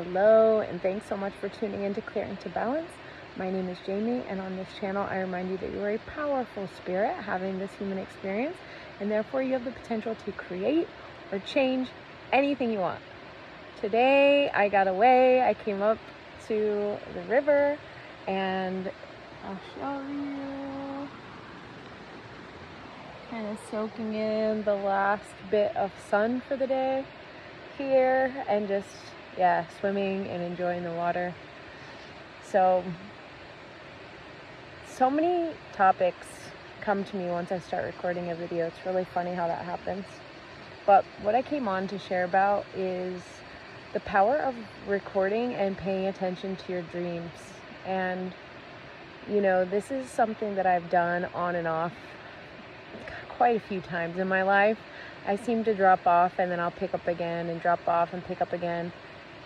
Hello, and thanks so much for tuning in to Clear into Balance. My name is Jamie, and on this channel, I remind you that you are a powerful spirit having this human experience, and therefore you have the potential to create or change anything you want. Today, I got away. I came up to the river, and I'll show you. Kind of soaking in the last bit of sun for the day here, and just swimming and enjoying the water. So many topics come to me once I start recording a video. It's really funny how that happens. But what I came on to share about is the power of recording and paying attention to your dreams. And this is something that I've done on and off quite a few times in my life. I seem to drop off and then I'll pick up again and drop off and pick up again.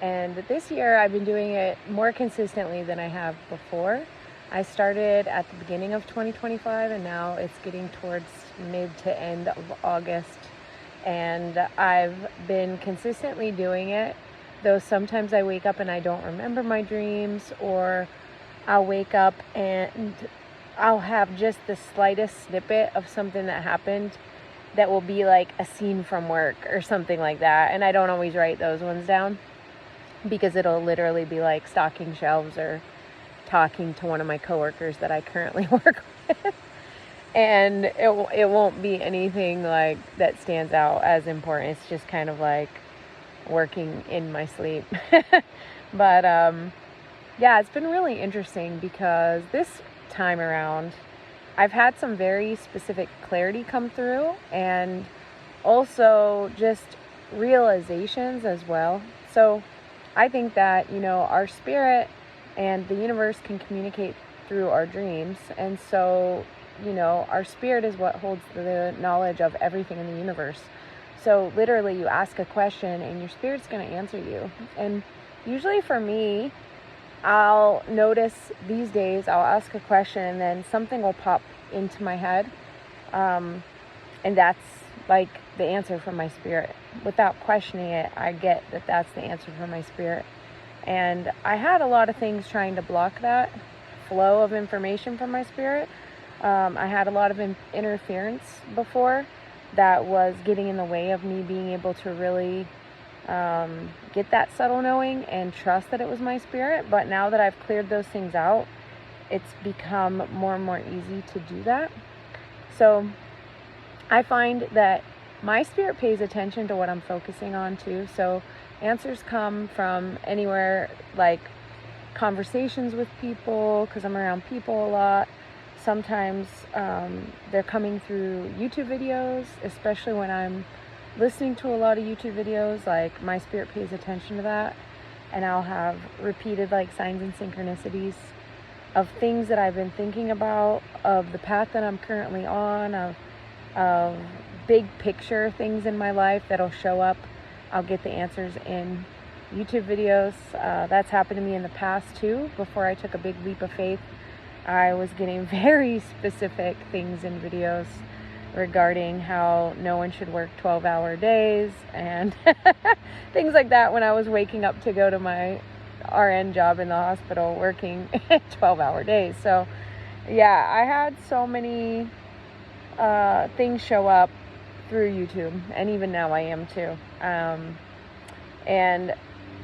And this year I've been doing it more consistently than I have before. I started at the beginning of 2025 and now it's getting towards mid to end of August. And I've been consistently doing it, though sometimes I wake up and I don't remember my dreams, or I'll wake up and I'll have just the slightest snippet of something that happened that will be like a scene from work or something like that. And I don't always write those ones down because it'll literally be like stocking shelves or talking to one of my coworkers that I currently work with. And it won't be anything like that stands out as important. It's just kind of like working in my sleep. But it's been really interesting because this time around I've had some very specific clarity come through, and also just realizations as well. So I think that our spirit and the universe can communicate through our dreams, and so our spirit is what holds the knowledge of everything in the universe. So literally you ask a question and your spirit's going to answer you. And usually for me, I'll notice these days I'll ask a question and then something will pop into my head, and that's like the answer from my spirit. Without questioning it, I get that that's the answer from my spirit. And I had a lot of things trying to block that flow of information from my spirit. I had a lot of interference before that was getting in the way of me being able to really get that subtle knowing and trust that it was my spirit. But now that I've cleared those things out, it's become more and more easy to do that. So I find that my spirit pays attention to what I'm focusing on too. So answers come from anywhere, like conversations with people, because I'm around people a lot. Sometimes they're coming through YouTube videos, especially when I'm listening to a lot of YouTube videos. Like my spirit pays attention to that, and I'll have repeated like signs and synchronicities of things that I've been thinking about, of the path that I'm currently on, of big picture things in my life that'll show up. I'll get the answers in YouTube videos. That's happened to me in the past too. Before I took a big leap of faith, I was getting very specific things in videos regarding how no one should work 12-hour days and things like that when I was waking up to go to my RN job in the hospital working 12-hour days. So I had so many things show up through YouTube, and even now I am too. And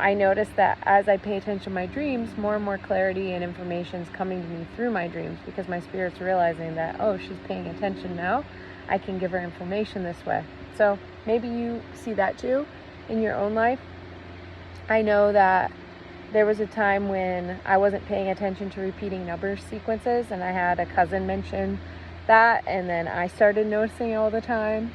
I noticed that as I pay attention to my dreams, more and more clarity and information is coming to me through my dreams, because my spirit's realizing that, oh, she's paying attention now. I can give her information this way. So maybe you see that too in your own life. I know that there was a time when I wasn't paying attention to repeating number sequences, and I had a cousin mention that, and then I started noticing it all the time,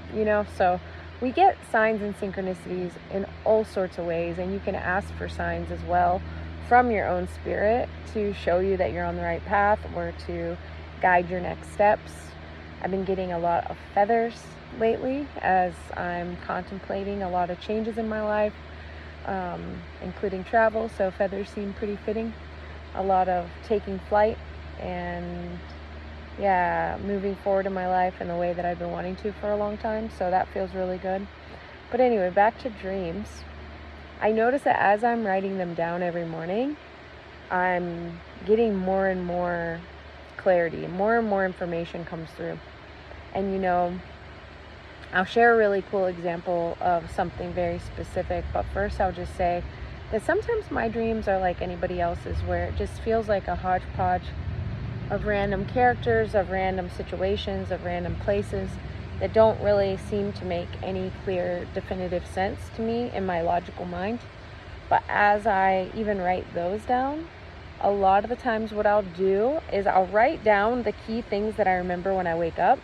so we get signs and synchronicities in all sorts of ways, and you can ask for signs as well from your own spirit to show you that you're on the right path or to guide your next steps. I've been getting a lot of feathers lately as I'm contemplating a lot of changes in my life, including travel, so feathers seem pretty fitting. A lot of taking flight and moving forward in my life in the way that I've been wanting to for a long time, so that feels really good. But anyway, back to dreams. I notice that as I'm writing them down every morning, I'm getting more and more clarity, more and more information comes through. And I'll share a really cool example of something very specific, but first I'll just say that sometimes my dreams are like anybody else's, where it just feels like a hodgepodge of random characters, of random situations, of random places that don't really seem to make any clear, definitive sense to me in my logical mind. But as I even write those down, a lot of the times what I'll do is I'll write down the key things that I remember when I wake up.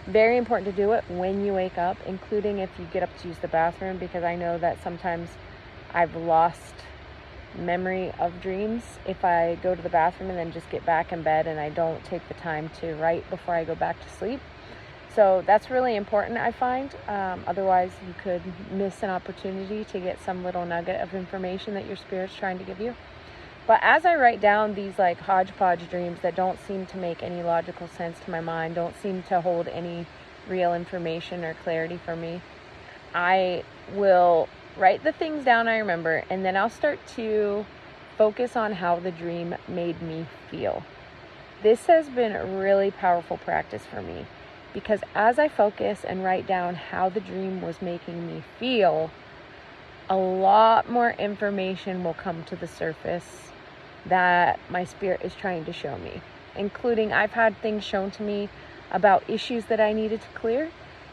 Very important to do it when you wake up, including if you get up to use the bathroom, because I know that sometimes I've lost memory of dreams if I go to the bathroom and then just get back in bed and I don't take the time to write before I go back to sleep. So that's really important, I find. Otherwise, you could miss an opportunity to get some little nugget of information that your spirit's trying to give you. But as I write down these like hodgepodge dreams that don't seem to make any logical sense to my mind, don't seem to hold any real information or clarity for me, I will write the things down I remember, and then I'll start to focus on how the dream made me feel. This has been a really powerful practice for me, because as I focus and write down how the dream was making me feel, a lot more information will come to the surface that my spirit is trying to show me, including I've had things shown to me about issues that I needed to clear.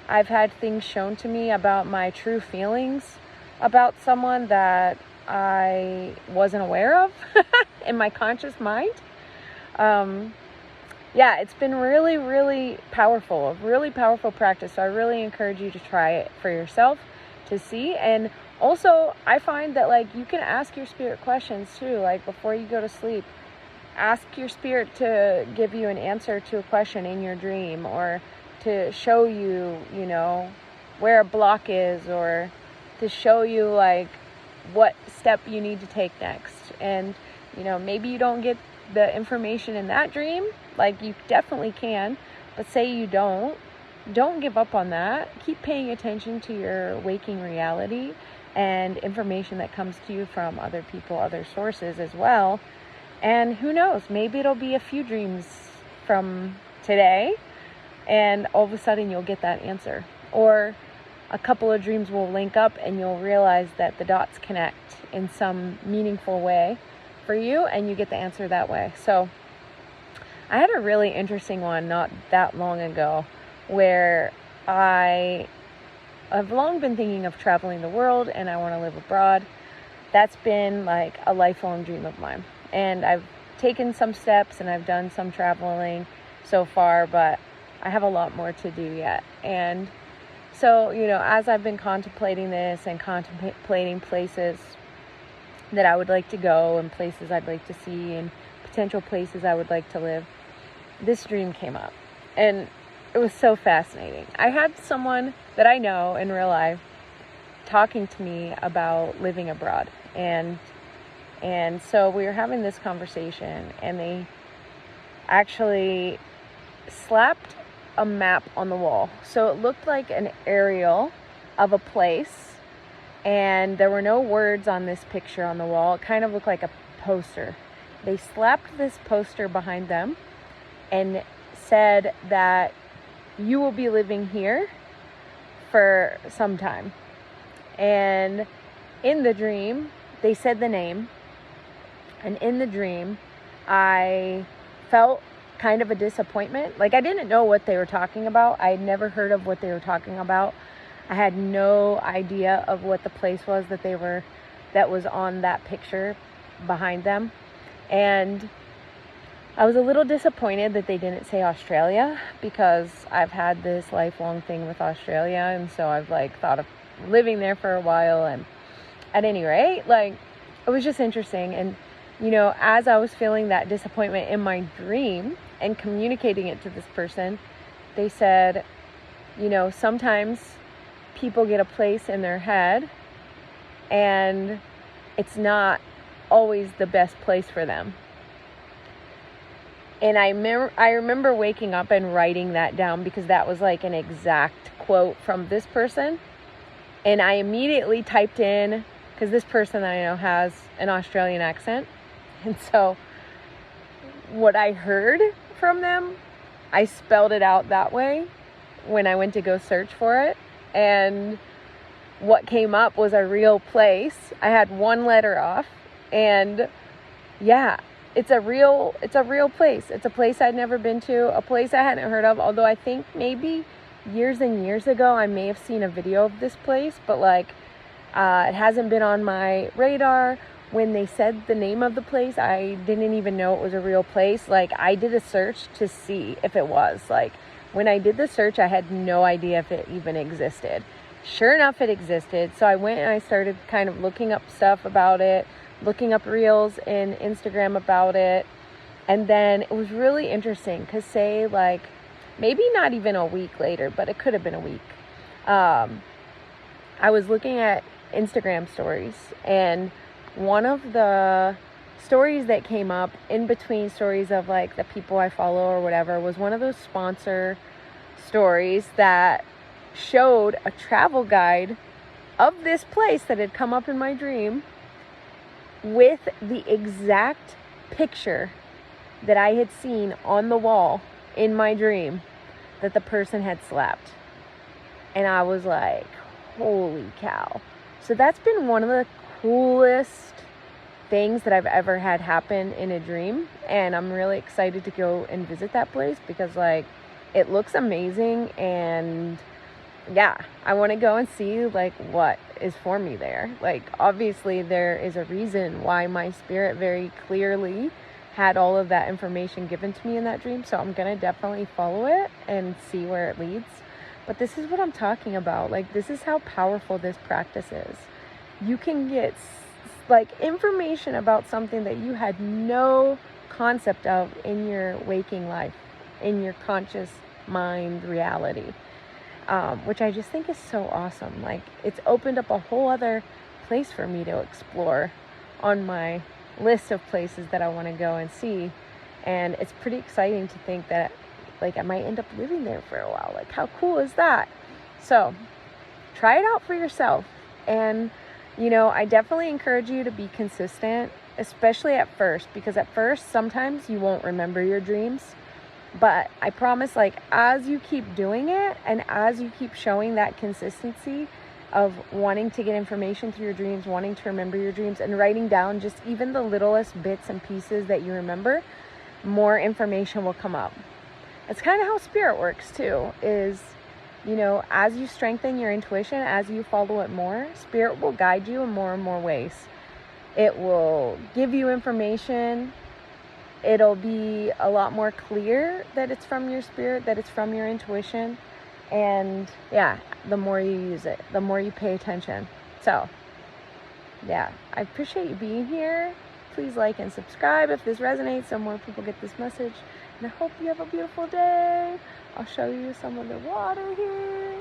I've had things shown to me about my true feelings about someone that I wasn't aware of in my conscious mind. Yeah, it's been really, really powerful, a really powerful practice. So I really encourage you to try it for yourself to see. And also, I find that like you can ask your spirit questions too, like before you go to sleep. Ask your spirit to give you an answer to a question in your dream, or to show you, where a block is, or to show you like what step you need to take next. And maybe you don't get the information in that dream, like you definitely can, but say you don't give up on that. Keep paying attention to your waking reality and information that comes to you from other people, other sources as well. And who knows, maybe it'll be a few dreams from today and all of a sudden you'll get that answer, or a couple of dreams will link up and you'll realize that the dots connect in some meaningful way for you, and you get the answer that way. So I had a really interesting one not that long ago where I have long been thinking of traveling the world and I want to live abroad. That's been like a lifelong dream of mine. And I've taken some steps and I've done some traveling so far, but I have a lot more to do yet. And so, as I've been contemplating this and contemplating places that I would like to go and places I'd like to see and potential places I would like to live, this dream came up. And it was so fascinating. I had someone that I know in real life talking to me about living abroad. And so we were having this conversation, and they actually slapped a map on the wall. So it looked like an aerial of a place, and there were no words on this picture on the wall. It kind of looked like a poster. They slapped this poster behind them and said that you will be living here for some time. And in the dream, they said the name. And in the dream, I felt kind of a disappointment. Like I didn't know what they were talking about. I had never heard of what they were talking about. I had no idea of what the place was that was on that picture behind them. And I was a little disappointed that they didn't say Australia, because I've had this lifelong thing with Australia, and so I've thought of living there for a while. And at any rate, it was just interesting. And as I was feeling that disappointment in my dream and communicating it to this person, they said, sometimes people get a place in their head and it's not always the best place for them. And I remember waking up and writing that down, because that was like an exact quote from this person. And I immediately typed in because this person that I know has an Australian accent. And so what I heard from them, I spelled it out that way when I went to go search for it. And what came up was a real place. I had one letter off, and yeah, it's a real place. It's a place I'd never been to, a place I hadn't heard of, although I think maybe years and years ago I may have seen a video of this place, but like it hasn't been on my radar. When they said the name of the place, I didn't even know it was a real place. Like, I did a search to see if it was. Like, when I did the search, I had no idea if it even existed. Sure enough, it existed. So I went and I started kind of looking up stuff about it, looking up reels in Instagram about it. And then it was really interesting because, say, like, maybe not even a week later, but it could have been a week. I was looking at Instagram stories, and one of the stories that came up in between stories of like the people I follow or whatever was one of those sponsor stories that showed a travel guide of this place that had come up in my dream with the exact picture that I had seen on the wall in my dream that the person had slapped. And I was like, holy cow. So that's been one of the coolest things that I've ever had happen in a dream, and I'm really excited to go and visit that place because like it looks amazing, and yeah, I want to go and see like what is for me there. Like, obviously there is a reason why my spirit very clearly had all of that information given to me in that dream, so I'm gonna definitely follow it and see where it leads. But this is what I'm talking about. Like, this is how powerful this practice is. You can get like information about something that you had no concept of in your waking life, in your conscious mind reality, which I just think is so awesome. Like, it's opened up a whole other place for me to explore on my list of places that I want to go and see. And it's pretty exciting to think that like I might end up living there for a while. Like, how cool is that? So try it out for yourself. And you know, I definitely encourage you to be consistent, especially at first, because at first, sometimes you won't remember your dreams. But I promise, like, as you keep doing it and as you keep showing that consistency of wanting to get information through your dreams, wanting to remember your dreams, and writing down just even the littlest bits and pieces that you remember, more information will come up. It's kind of how spirit works too, is, you know, as you strengthen your intuition, as you follow it more, spirit will guide you in more and more ways. It will give you information. It'll be a lot more clear that it's from your spirit, that it's from your intuition. And yeah, the more you use it, the more you pay attention. So yeah, I appreciate you being here. Please like and subscribe if this resonates so more people get this message. And I hope you have a beautiful day. I'll show you some of the water here.